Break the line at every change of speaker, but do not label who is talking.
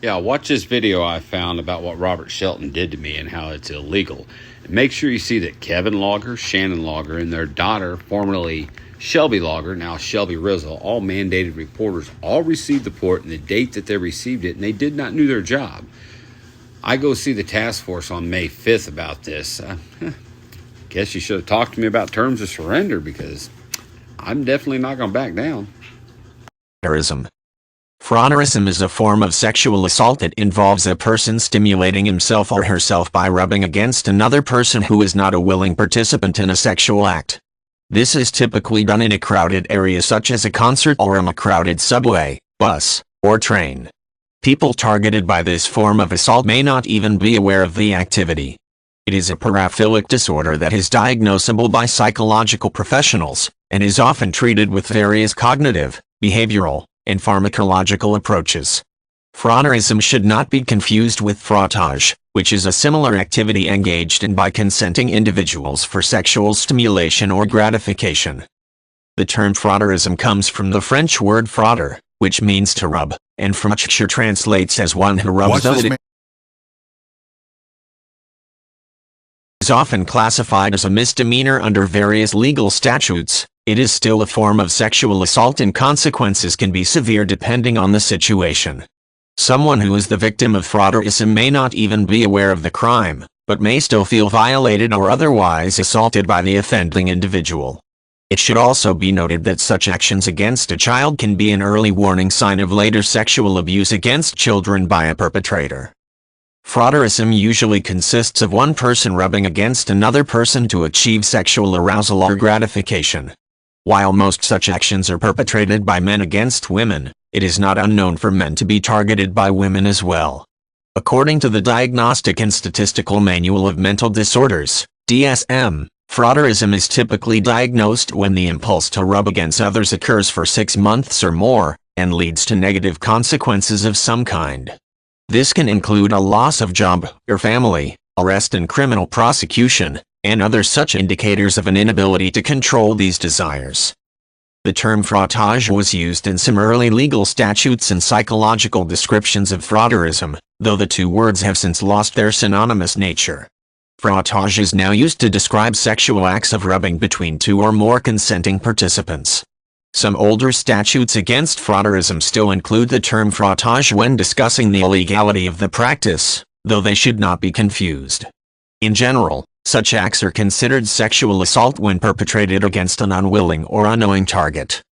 Yeah, watch this video I found about what Robert Shelton did to me and how it's illegal. And make sure you see that Kevin Logger, Shannon Logger, and their daughter, formerly Shelby Logger, now Shelby Rizzo, all mandated reporters, all received the report and the date that they received it, and they did not do their job. I go see the task force on May 5th about this. Guess you should have talked to me about terms of surrender, because I'm definitely not going to back down.
Frauderism is a form of sexual assault that involves a person stimulating himself or herself by rubbing against another person who is not a willing participant in a sexual act. This is typically done in a crowded area such as a concert or on a crowded subway, bus, or train. People targeted by this form of assault may not even be aware of the activity. It is a paraphilic disorder that is diagnosable by psychological professionals, and is often treated with various cognitive, behavioral, and pharmacological approaches. Frauderism should not be confused with frottage, which is a similar activity engaged in by consenting individuals for sexual stimulation or gratification. The term frauderism comes from the French word frauder, which means to rub, and frotture translates as one who rubs. Though it is often classified as a misdemeanor under various legal statutes, it is still a form of sexual assault, and consequences can be severe depending on the situation. Someone who is the victim of frauderism may not even be aware of the crime, but may still feel violated or otherwise assaulted by the offending individual. It should also be noted that such actions against a child can be an early warning sign of later sexual abuse against children by a perpetrator. Frauderism usually consists of one person rubbing against another person to achieve sexual arousal or gratification. While most such actions are perpetrated by men against women, it is not unknown for men to be targeted by women as well. According to the Diagnostic and Statistical Manual of Mental Disorders, DSM, frauderism is typically diagnosed when the impulse to rub against others occurs for 6 months or more, and leads to negative consequences of some kind. This can include a loss of job or family, arrest and criminal prosecution, and other such indicators of an inability to control these desires. The term frottage was used in some early legal statutes and psychological descriptions of frauderism, though the two words have since lost their synonymous nature. Frottage is now used to describe sexual acts of rubbing between two or more consenting participants. Some older statutes against frauderism still include the term frottage when discussing the illegality of the practice, though they should not be confused. In general, such acts are considered sexual assault when perpetrated against an unwilling or unknowing target.